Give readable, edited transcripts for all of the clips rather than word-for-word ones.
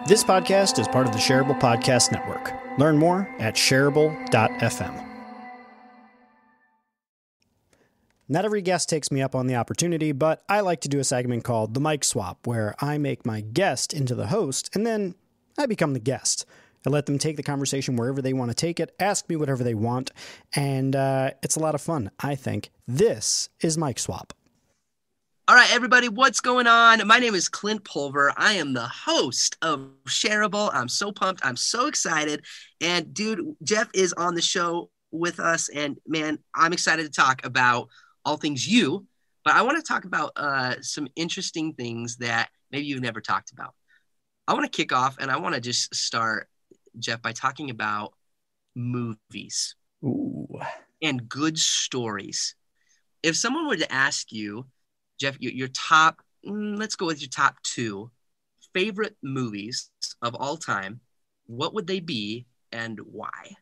This podcast is part of the Shareable Podcast Network. Learn more at shareable.fm. Not every guest takes me up on the opportunity, but I like to do a segment called The Mic Swap, where I make my guest into the host, and then I become the guest. I let them take the conversation wherever they want to take it, ask me whatever they want, and it's a lot of fun, I think. This is Mic Swap. All right, everybody, what's going on? My name is Clint Pulver. I am the host of Shareable. I'm so pumped. I'm so excited. And dude, Jeff is on the show with us. And man, I'm excited to talk about all things you, but I want to talk about some interesting things that maybe you've never talked about. I want to kick off and I want to just start, Jeff, by talking about movies. Ooh. And good stories. If someone were to ask you, Jeff, your top, let's go with your top 2 favorite movies of all time, what would they be and why?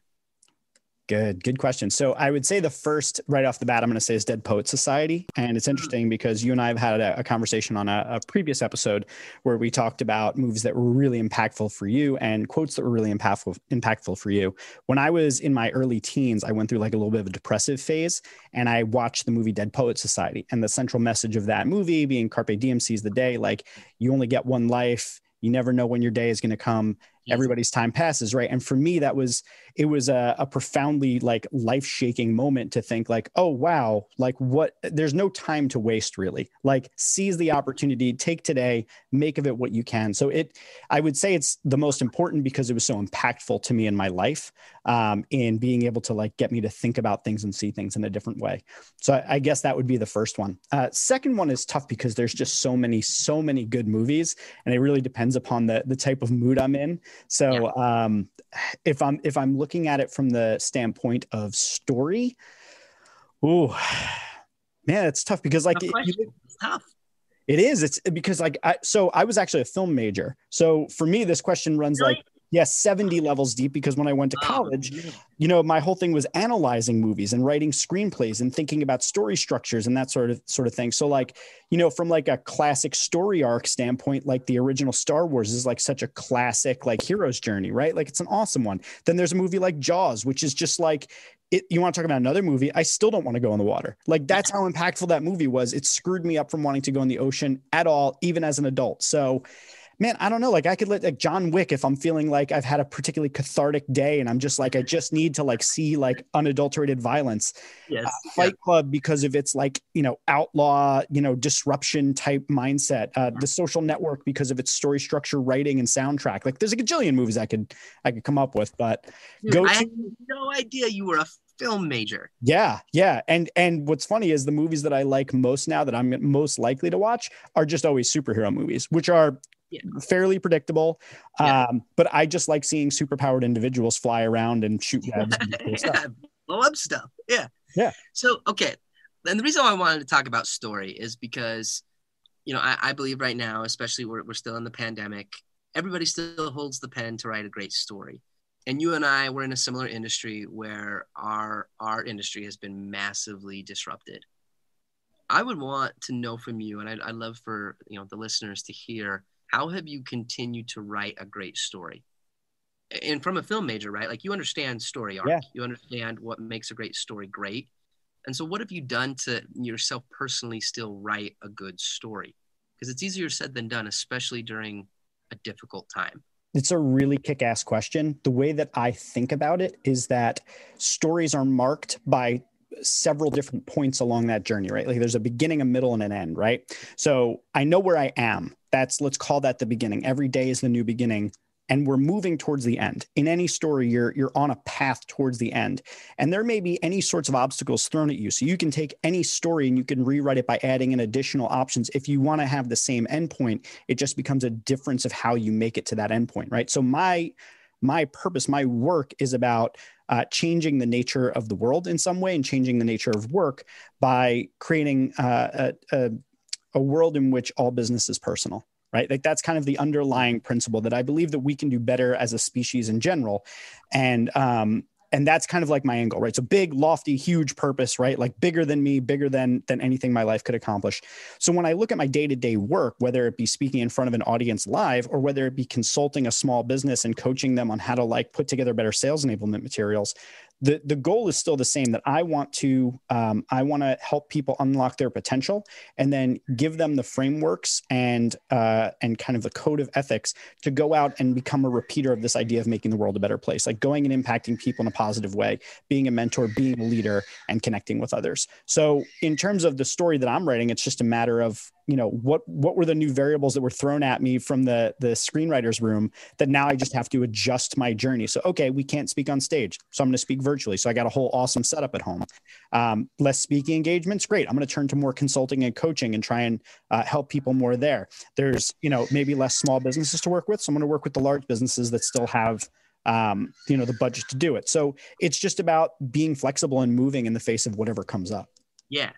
Good question. So I would say the first right off the bat, I'm going to say is Dead Poet Society. And it's interesting because you and I have had a conversation on a previous episode where we talked about movies that were really impactful for you and quotes that were really impactful for you. When I was in my early teens, I went through like a little bit of a depressive phase and I watched the movie Dead Poet Society. And the central message of that movie being Carpe Diem, seize the day, like you only get one life. You never know when your day is going to come. Everybody's time passes, right? And for me, it was a profoundly like life-shaking moment to think like, oh, wow, like there's no time to waste really. Like seize the opportunity, take today, make of it what you can. So I would say it's the most important because it was so impactful to me in my life in being able to like get me to think about things and see things in a different way. So I guess that would be the first one. Second one is tough because there's just so many good movies and it really depends upon the type of mood I'm in. So if I'm looking at it from the standpoint of story, man, it's tough because like it's tough. It is. It's because like I was actually a film major. So for me, this question runs really? like 70 levels deep because when I went to college, my whole thing was analyzing movies and writing screenplays and thinking about story structures and that sort of thing. So like, from like a classic story arc standpoint, like the original Star Wars is like such a classic like hero's journey, right? Like it's an awesome one. Then there's a movie like Jaws, which is just like you want to talk about another movie. I still don't want to go in the water. Like that's how impactful that movie was. It screwed me up from wanting to go in the ocean at all, even as an adult. So man, I don't know. Like I could let like John Wick if I'm feeling like I've had a particularly cathartic day and I'm just like, I just need to like see like unadulterated violence. Yes. Fight Club because of its like, outlaw, disruption type mindset. The Social Network because of its story structure, writing and soundtrack. Like there's a gajillion movies I could come up with, but I had no idea you were a film major. Yeah. And what's funny is the movies that I like most now that I'm most likely to watch are just always superhero movies, which are fairly predictable. But I just like seeing superpowered individuals fly around and shoot webs and cool stuff. Blow up stuff. Yeah. So, okay. And the reason why I wanted to talk about story is because, I believe right now, especially we're still in the pandemic, everybody still holds the pen to write a great story. And you and I were in a similar industry where our industry has been massively disrupted. I would want to know from you, and I'd love for the listeners to hear, how have you continued to write a great story? And from a film major, right? Like you understand story arc. Yeah. You understand what makes a great story great. And so what have you done to yourself personally still write a good story? Because it's easier said than done, especially during a difficult time. It's a really kick-ass question. The way that I think about it is that stories are marked by several different points along that journey, right? Like there's a beginning, a middle, and an end, right? So I know where I am. Let's call that the beginning. Every day is the new beginning. And we're moving towards the end. In any story, you're on a path towards the end. And there may be any sorts of obstacles thrown at you. So you can take any story and you can rewrite it by adding in additional options. If you want to have the same endpoint, it just becomes a difference of how you make it to that endpoint, right? So my purpose, my work is about changing the nature of the world in some way and changing the nature of work by creating a world in which all business is personal, right? Like that's kind of the underlying principle that I believe that we can do better as a species in general. And And that's kind of like my angle, right? So big, lofty, huge purpose, right? Like bigger than me, bigger than anything my life could accomplish. So when I look at my day-to-day work, whether it be speaking in front of an audience live, or whether it be consulting a small business and coaching them on how to like put together better sales enablement materials, the goal is still the same, that I want to help people unlock their potential, and then give them the frameworks and kind of the code of ethics to go out and become a repeater of this idea of making the world a better place, like going and impacting people in a positive way, being a mentor, being a leader, and connecting with others. So in terms of the story that I'm writing, it's just a matter of, what were the new variables that were thrown at me from the screenwriter's room that now I just have to adjust my journey. So, okay, we can't speak on stage, so I'm going to speak virtually. So I got a whole awesome setup at home. Less speaking engagements, great. I'm going to turn to more consulting and coaching and try and help people more there. There's, maybe less small businesses to work with. So I'm going to work with the large businesses that still have, the budget to do it. So it's just about being flexible and moving in the face of whatever comes up. Yeah.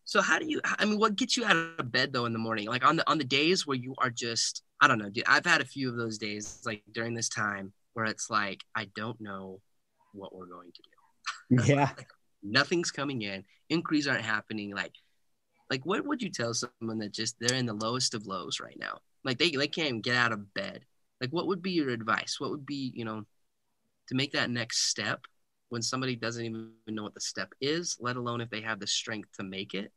So what gets you out of bed though in the morning? Like on the days where you are just, I don't know, dude, I've had a few of those days like during this time where it's like, I don't know what we're going to do. Yeah. Like, nothing's coming in. Inquiries aren't happening. Like what would you tell someone that just, they're in the lowest of lows right now? Like they can't even get out of bed. Like what would be your advice? What would be, to make that next step when somebody doesn't even know what the step is, let alone if they have the strength to make it?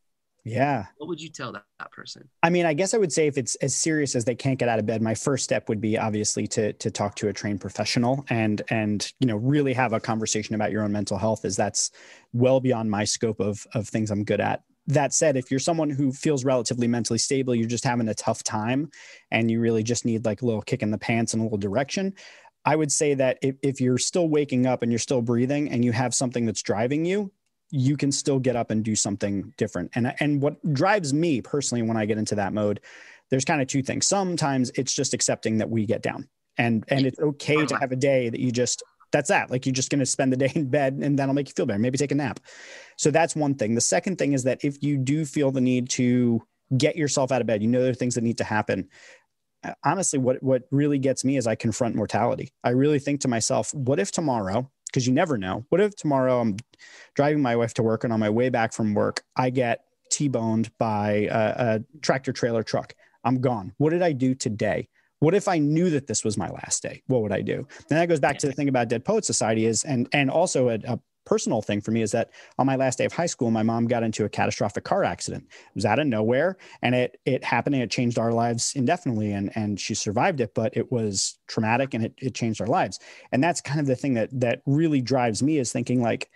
Yeah. What would you tell that person? I mean, I guess I would say if it's as serious as they can't get out of bed, my first step would be obviously to talk to a trained professional and really have a conversation about your own mental health, as that's well beyond my scope of things I'm good at. That said, if you're someone who feels relatively mentally stable, you're just having a tough time and you really just need like a little kick in the pants and a little direction, I would say that if you're still waking up and you're still breathing and you have something that's driving you, you can still get up and do something different. And what drives me personally when I get into that mode, there's kind of two things. Sometimes it's just accepting that we get down, and it's okay to have a day that that's that. Like you're just going to spend the day in bed and that'll make you feel better. Maybe take a nap. So that's one thing. The second thing is that if you do feel the need to get yourself out of bed, there are things that need to happen. Honestly, what really gets me is I confront mortality. I really think to myself, what if tomorrow, because you never know, what if tomorrow I'm driving my wife to work and on my way back from work, I get T-boned by a tractor trailer truck. I'm gone. What did I do today? What if I knew that this was my last day? What would I do? And that goes back to the thing about Dead Poets Society is, and also a personal thing for me is that on my last day of high school, my mom got into a catastrophic car accident. It was out of nowhere and it happened and it changed our lives indefinitely. And she survived it, but it was traumatic and it changed our lives. And that's kind of the thing that really drives me, is thinking like,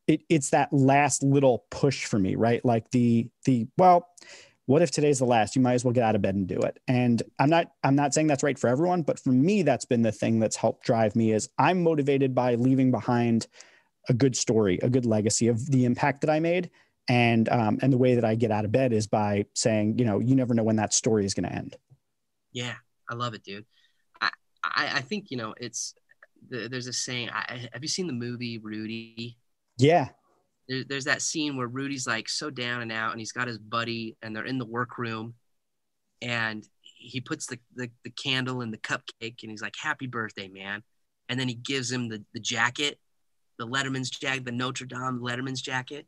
it's that last little push for me, right? Like well, what if today's the last? You might as well get out of bed and do it. And I'm not saying that's right for everyone, but for me, that's been the thing that's helped drive me, is I'm motivated by leaving behind a good story, a good legacy of the impact that I made. And the way that I get out of bed is by saying, you never know when that story is going to end. Yeah, I love it, dude. I think, there's a saying, have you seen the movie Rudy? Yeah. There's that scene where Rudy's like so down and out and he's got his buddy and they're in the workroom and he puts the candle in the cupcake and he's like, happy birthday, man. And then he gives him the jacket, the Letterman's jacket, the Notre Dame Letterman's jacket.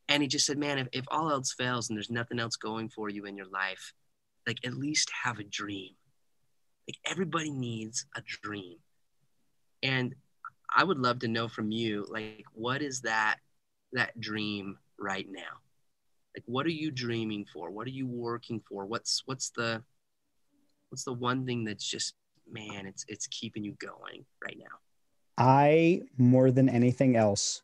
And he just said, man, if all else fails and there's nothing else going for you in your life, like at least have a dream. Like everybody needs a dream. And I would love to know from you, like, what is that dream right now? Like, what are you dreaming for? What are you working for? What's the one thing that's just, man, it's keeping you going right now? I, more than anything else,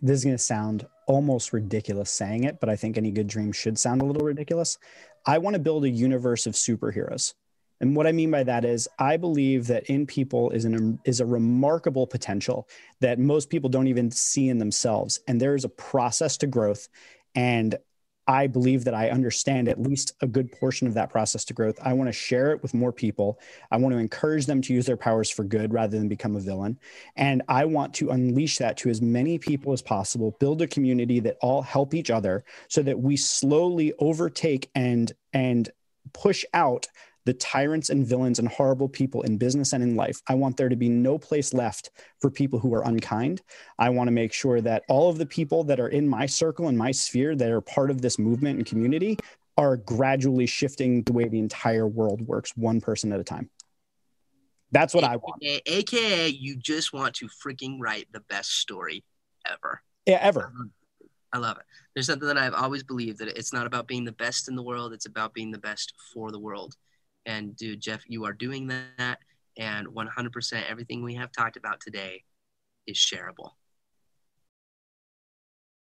this is going to sound almost ridiculous saying it, but I think any good dream should sound a little ridiculous. I want to build a universe of superheroes. And what I mean by that is I believe that in people is a remarkable potential that most people don't even see in themselves. And there is a process to growth. And I believe that I understand at least a good portion of that process to growth. I want to share it with more people. I want to encourage them to use their powers for good rather than become a villain. And I want to unleash that to as many people as possible, build a community that all help each other so that we slowly overtake and push out the tyrants and villains and horrible people in business and in life. I want there to be no place left for people who are unkind. I want to make sure that all of the people that are in my circle and my sphere that are part of this movement and community are gradually shifting the way the entire world works, one person at a time. That's what I want. AKA, you just want to freaking write the best story ever. Yeah, ever. I love it. There's something that I've always believed, that it's not about being the best in the world. It's about being the best for the world. And dude, Jeff, you are doing that. And 100% everything we have talked about today is shareable.